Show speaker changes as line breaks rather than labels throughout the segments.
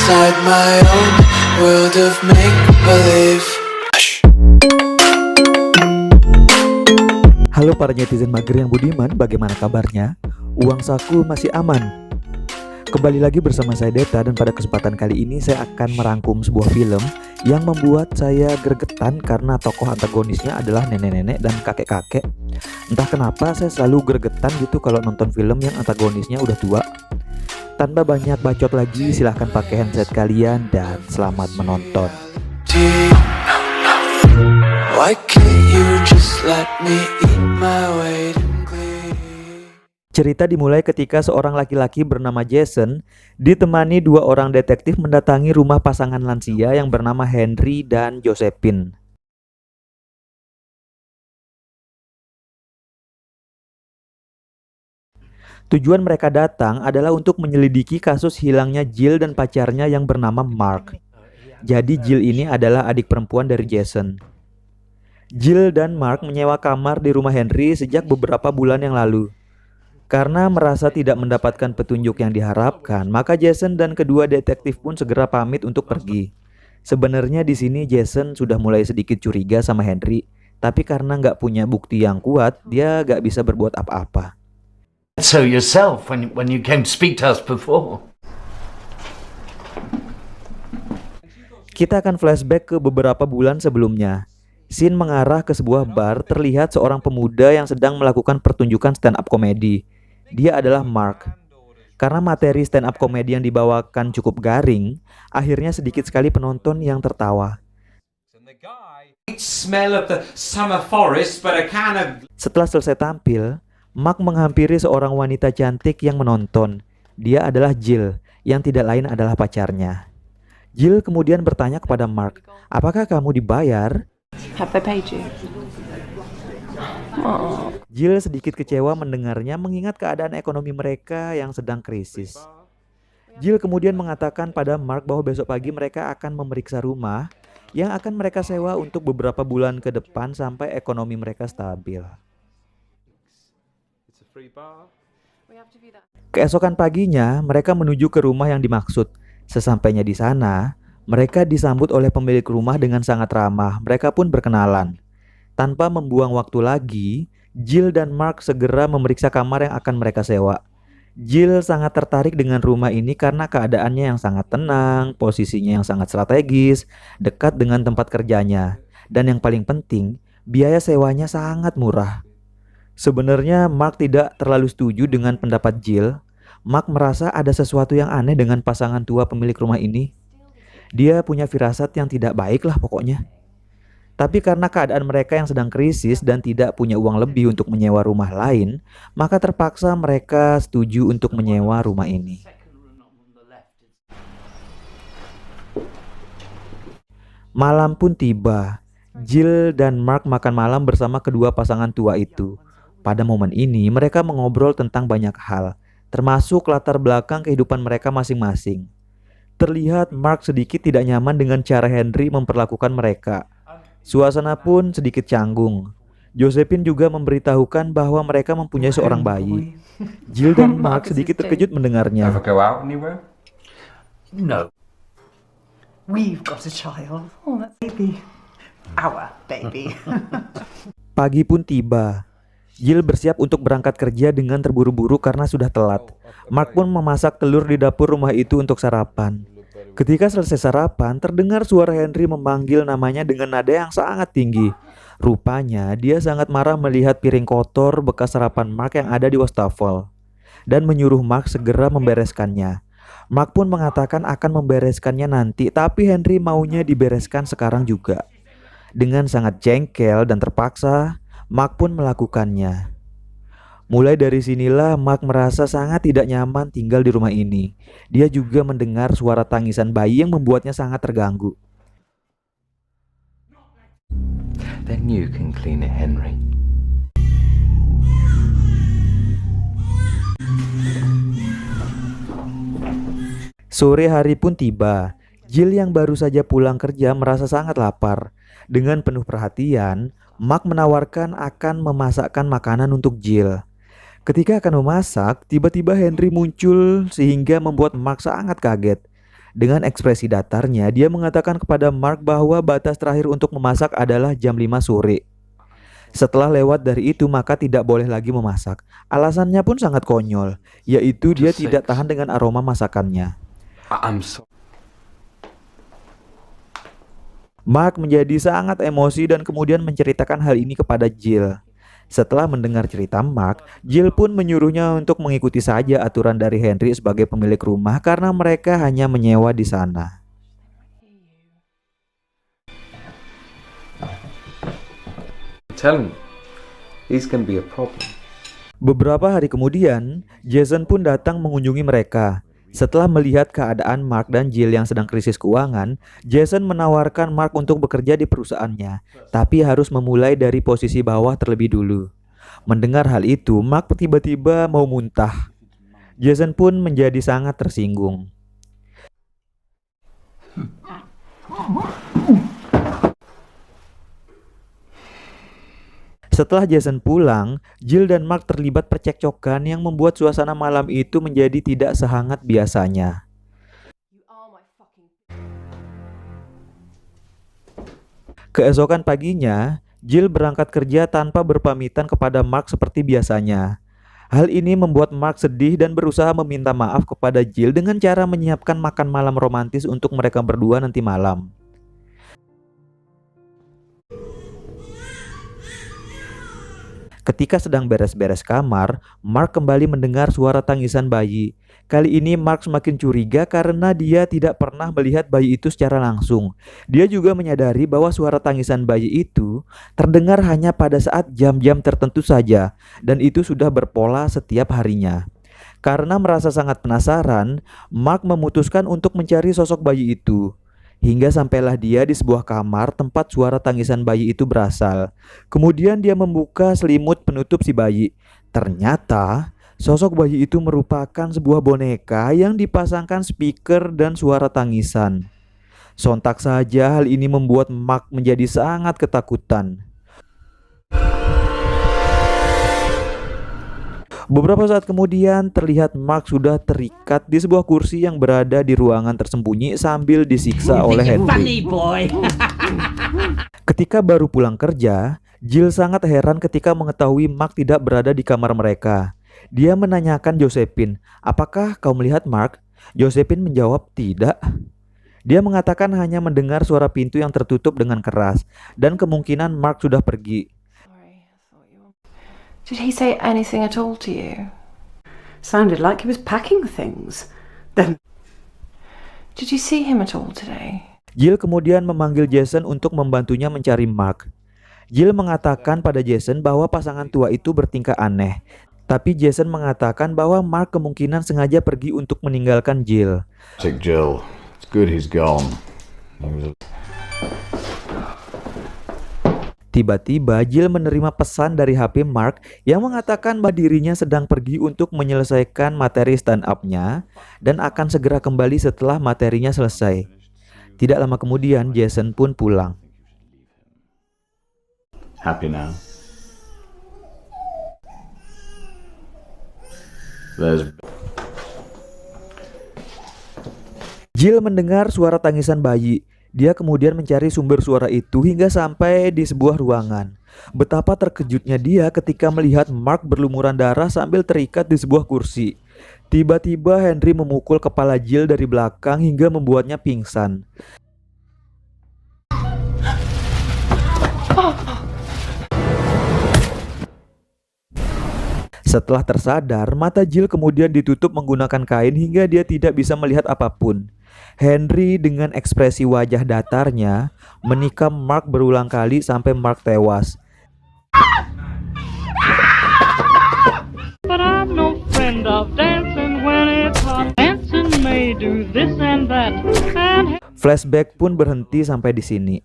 inside my own world of make-believe.
Halo para netizen mager yang budiman, bagaimana kabarnya? Uang saku masih aman. Kembali lagi bersama saya Deta, dan pada kesempatan kali ini saya akan merangkum sebuah film yang membuat saya gregetan karena tokoh antagonisnya adalah nenek-nenek dan kakek-kakek. Entah kenapa saya selalu gregetan gitu kalau nonton film yang antagonisnya udah tua. Tanpa banyak bacot lagi, silahkan pakai handset kalian dan selamat menonton.
Why can't you just let me eat my weight in glee?
Cerita dimulai ketika seorang laki-laki bernama Jason ditemani dua orang detektif mendatangi rumah pasangan lansia yang bernama Henry dan Josephine. Tujuan mereka datang adalah untuk menyelidiki kasus hilangnya Jill dan pacarnya yang bernama Mark. Jadi Jill ini adalah adik perempuan dari Jason. Jill dan Mark menyewa kamar di rumah Henry sejak beberapa bulan yang lalu. Karena merasa tidak mendapatkan petunjuk yang diharapkan, maka Jason dan kedua detektif pun segera pamit untuk pergi. Sebenarnya di sini Jason sudah mulai sedikit curiga sama Henry, tapi karena nggak punya bukti yang kuat, dia nggak bisa berbuat apa-apa.
So yourself when you came to speak to us before.
Kita akan flashback ke beberapa bulan sebelumnya. Scene mengarah ke sebuah bar, terlihat seorang pemuda yang sedang melakukan pertunjukan stand up komedi. Dia adalah Mark. Karena materi stand up komedi yang dibawakan cukup garing, akhirnya sedikit sekali penonton yang tertawa. Setelah selesai tampil, Mark menghampiri seorang wanita cantik yang menonton. Dia adalah Jill, yang tidak lain adalah pacarnya. Jill kemudian bertanya kepada Mark, "Apakah kamu dibayar?"
Have they paid you? Oh.
Jill sedikit kecewa mendengarnya mengingat keadaan ekonomi mereka yang sedang krisis. Jill kemudian mengatakan pada Mark bahwa besok pagi mereka akan memeriksa rumah yang akan mereka sewa untuk beberapa bulan ke depan sampai ekonomi mereka stabil. Keesokan paginya, mereka menuju ke rumah yang dimaksud. Sesampainya di sana, mereka disambut oleh pemilik rumah dengan sangat ramah. Mereka pun berkenalan. Tanpa membuang waktu lagi, Jill dan Mark segera memeriksa kamar yang akan mereka sewa. Jill sangat tertarik dengan rumah ini karena keadaannya yang sangat tenang, posisinya yang sangat strategis, dekat dengan tempat kerjanya. Dan yang paling penting, biaya sewanya sangat murah. Sebenarnya Mark tidak terlalu setuju dengan pendapat Jill. Mark merasa ada sesuatu yang aneh dengan pasangan tua pemilik rumah ini. Dia punya firasat yang tidak baik lah pokoknya. Tapi karena keadaan mereka yang sedang krisis dan tidak punya uang lebih untuk menyewa rumah lain, maka terpaksa mereka setuju untuk menyewa rumah ini. Malam pun tiba. Jill dan Mark makan malam bersama kedua pasangan tua itu. Pada momen ini mereka mengobrol tentang banyak hal, termasuk latar belakang kehidupan mereka masing-masing. Terlihat Mark sedikit tidak nyaman dengan cara Henry memperlakukan mereka. Suasana pun sedikit canggung. Josephine juga memberitahukan bahwa mereka mempunyai seorang bayi. Jill dan Mark sedikit terkejut mendengarnya.
Ever go out anywhere?
No.
We've got a child. Oh, that's baby. Our baby.
Pagi pun tiba. Jill bersiap untuk berangkat kerja dengan terburu-buru karena sudah telat. Mark pun memasak telur di dapur rumah itu untuk sarapan. Ketika selesai sarapan, terdengar suara Henry memanggil namanya dengan nada yang sangat tinggi. Rupanya dia sangat marah melihat piring kotor bekas sarapan Mark yang ada di wastafel, dan menyuruh Mark segera membereskannya. Mark pun mengatakan akan membereskannya nanti, tapi Henry maunya dibereskan sekarang juga. Dengan sangat jengkel dan terpaksa, Mark pun melakukannya. Mulai dari sinilah Mark merasa sangat tidak nyaman tinggal di rumah ini. Dia juga mendengar suara tangisan bayi yang membuatnya sangat terganggu.
Then you can clean it, Henry.
Sore hari pun tiba. Jill yang baru saja pulang kerja merasa sangat lapar. Dengan penuh perhatian, Mark menawarkan akan memasakkan makanan untuk Jill. Ketika akan memasak, tiba-tiba Henry muncul sehingga membuat Mark sangat kaget. Dengan ekspresi datarnya, dia mengatakan kepada Mark bahwa batas terakhir untuk memasak adalah jam 5 sore. Setelah lewat dari itu, maka tidak boleh lagi memasak. Alasannya pun sangat konyol, yaitu dia tidak tahan dengan aroma masakannya.
I'm sorry.
Mark menjadi sangat emosi dan kemudian menceritakan hal ini kepada Jill. Setelah mendengar cerita Mark, Jill pun menyuruhnya untuk mengikuti saja aturan dari Henry sebagai pemilik rumah karena mereka hanya menyewa di sana.
Tell him. He's gonna be a problem.
Beberapa hari kemudian, Jason pun datang mengunjungi mereka. Setelah melihat keadaan Mark dan Jill yang sedang krisis keuangan, Jason menawarkan Mark untuk bekerja di perusahaannya, tapi harus memulai dari posisi bawah terlebih dulu. Mendengar hal itu, Mark tiba-tiba mau muntah. Jason pun menjadi sangat tersinggung. Setelah Jason pulang, Jill dan Mark terlibat percekcokan yang membuat suasana malam itu menjadi tidak sehangat biasanya. Keesokan paginya, Jill berangkat kerja tanpa berpamitan kepada Mark seperti biasanya. Hal ini membuat Mark sedih dan berusaha meminta maaf kepada Jill dengan cara menyiapkan makan malam romantis untuk mereka berdua nanti malam. Ketika sedang beres-beres kamar, Mark kembali mendengar suara tangisan bayi. Kali ini Mark semakin curiga karena dia tidak pernah melihat bayi itu secara langsung. Dia juga menyadari bahwa suara tangisan bayi itu terdengar hanya pada saat jam-jam tertentu saja, dan itu sudah berpola setiap harinya. Karena merasa sangat penasaran, Mark memutuskan untuk mencari sosok bayi itu. Hingga sampailah dia di sebuah kamar tempat suara tangisan bayi itu berasal. Kemudian dia membuka selimut penutup si bayi. Ternyata sosok bayi itu merupakan sebuah boneka yang dipasangkan speaker dan suara tangisan. Sontak saja hal ini membuat Mark menjadi sangat ketakutan. Beberapa saat kemudian terlihat Mark sudah terikat di sebuah kursi yang berada di ruangan tersembunyi sambil disiksa oleh Henry. Ketika baru pulang kerja, Jill sangat heran ketika mengetahui Mark tidak berada di kamar mereka. Dia menanyakan Josephine, "Apakah kau melihat Mark?" Josephine menjawab, "Tidak." Dia mengatakan hanya mendengar suara pintu yang tertutup dengan keras dan kemungkinan Mark sudah pergi.
Did he say anything at all to you?
Sounded like he was packing things. Then
Did you see him at all today?
Jill kemudian memanggil Jason untuk membantunya mencari Mark. Jill mengatakan pada Jason bahwa pasangan tua itu bertingkah aneh. Tapi Jason mengatakan bahwa Mark kemungkinan sengaja pergi untuk meninggalkan Jill.
Take Jill. It's good he's gone.
Tiba-tiba Jill menerima pesan dari HP Mark yang mengatakan bahwa dirinya sedang pergi untuk menyelesaikan materi stand up-nya dan akan segera kembali setelah materinya selesai. Tidak lama kemudian Jason pun pulang.
Happy now. There's
Jill mendengar suara tangisan bayi. Dia kemudian mencari sumber suara itu hingga sampai di sebuah ruangan. Betapa terkejutnya dia ketika melihat Mark berlumuran darah sambil terikat di sebuah kursi. Tiba-tiba Henry memukul kepala Jill dari belakang hingga membuatnya pingsan. Setelah tersadar, mata Jill kemudian ditutup menggunakan kain hingga dia tidak bisa melihat apapun. Henry dengan ekspresi wajah datarnya menikam Mark berulang kali sampai Mark tewas.
But I'm no friend of dancing when it's hot. Dancing may do this and that.
Flashback pun berhenti sampai di sini.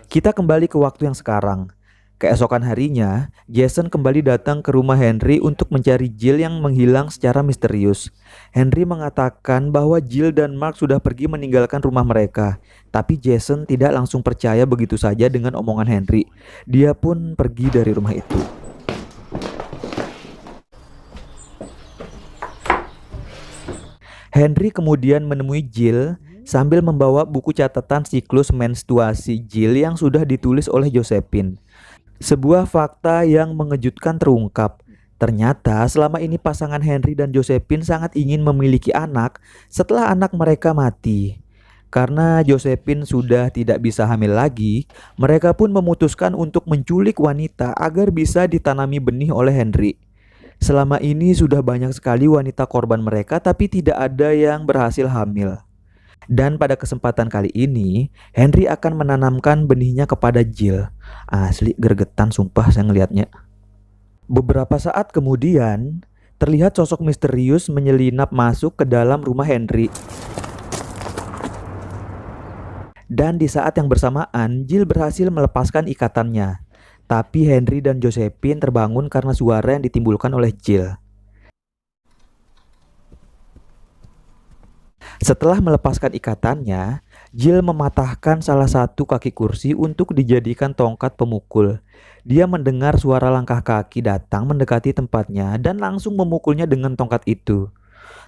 Kita kembali ke waktu yang sekarang. Keesokan harinya, Jason kembali datang ke rumah Henry untuk mencari Jill yang menghilang secara misterius. Henry mengatakan bahwa Jill dan Mark sudah pergi meninggalkan rumah mereka. Tapi Jason tidak langsung percaya begitu saja dengan omongan Henry. Dia pun pergi dari rumah itu. Henry kemudian menemui Jill sambil membawa buku catatan siklus menstruasi Jill yang sudah ditulis oleh Josephine. Sebuah fakta yang mengejutkan terungkap. Ternyata selama ini pasangan Henry dan Josephine sangat ingin memiliki anak setelah anak mereka mati. Karena Josephine sudah tidak bisa hamil lagi, mereka pun memutuskan untuk menculik wanita agar bisa ditanami benih oleh Henry. Selama ini sudah banyak sekali wanita korban mereka, tapi tidak ada yang berhasil hamil. Dan pada kesempatan kali ini, Henry akan menanamkan benihnya kepada Jill. Asli gergetan sumpah saya ngelihatnya. Beberapa saat kemudian, terlihat sosok misterius menyelinap masuk ke dalam rumah Henry. Dan di saat yang bersamaan, Jill berhasil melepaskan ikatannya. Tapi Henry dan Josephine terbangun karena suara yang ditimbulkan oleh Jill. Setelah melepaskan ikatannya, Jill mematahkan salah satu kaki kursi untuk dijadikan tongkat pemukul. Dia mendengar suara langkah kaki datang mendekati tempatnya dan langsung memukulnya dengan tongkat itu.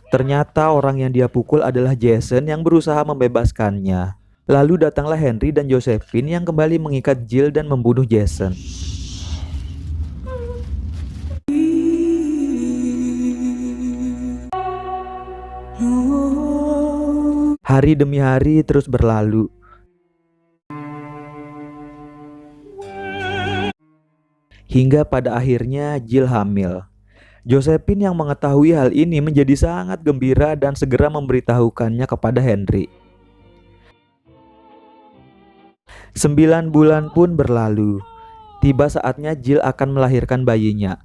Ternyata orang yang dia pukul adalah Jason yang berusaha membebaskannya. Lalu datanglah Henry dan Josephine yang kembali mengikat Jill dan membunuh Jason. Hari demi hari terus berlalu. Hingga pada akhirnya Jill hamil. Josephine yang mengetahui hal ini menjadi sangat gembira dan segera memberitahukannya kepada Henry. 9 bulan pun berlalu. Tiba saatnya Jill akan melahirkan bayinya.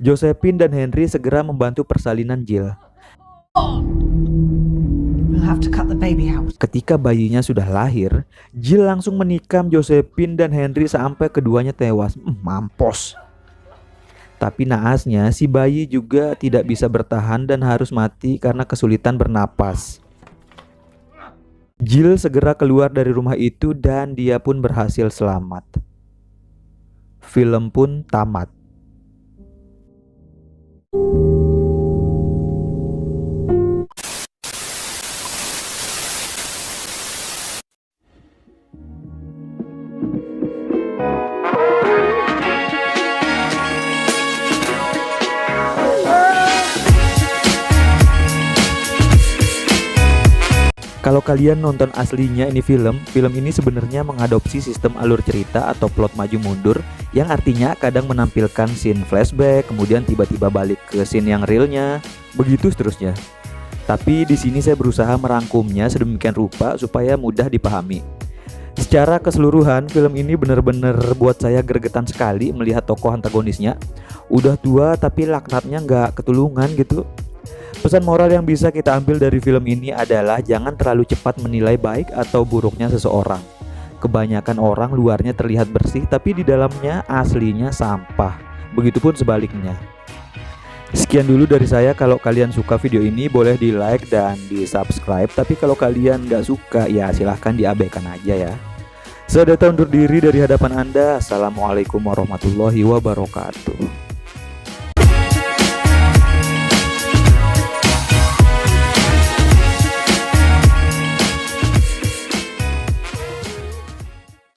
Josephine dan Henry segera membantu persalinan Jill.
We'll have to cut the baby out.
Ketika bayinya sudah lahir, Jill langsung menikam Josephine dan Henry sampai keduanya tewas. Mampus. Tapi naasnya si bayi juga tidak bisa bertahan dan harus mati karena kesulitan bernapas. Jill segera keluar dari rumah itu dan dia pun berhasil selamat. Film pun tamat. Kalau kalian nonton aslinya ini film ini sebenarnya mengadopsi sistem alur cerita atau plot maju mundur yang artinya kadang menampilkan scene flashback, kemudian tiba-tiba balik ke scene yang realnya, begitu seterusnya. Tapi di sini saya berusaha merangkumnya sedemikian rupa supaya mudah dipahami. Secara keseluruhan film ini benar-benar buat saya gregetan sekali melihat tokoh antagonisnya. Udah tua tapi laknatnya nggak ketulungan gitu. Pesan moral yang bisa kita ambil dari film ini adalah jangan terlalu cepat menilai baik atau buruknya seseorang. Kebanyakan orang luarnya terlihat bersih tapi di dalamnya aslinya sampah. Begitupun sebaliknya. Sekian dulu dari saya. Kalau kalian suka video ini boleh di like dan di subscribe. Tapi kalau kalian gak suka ya silahkan diabaikan aja ya. Saya Data undur diri dari hadapan Anda. Assalamualaikum warahmatullahi wabarakatuh.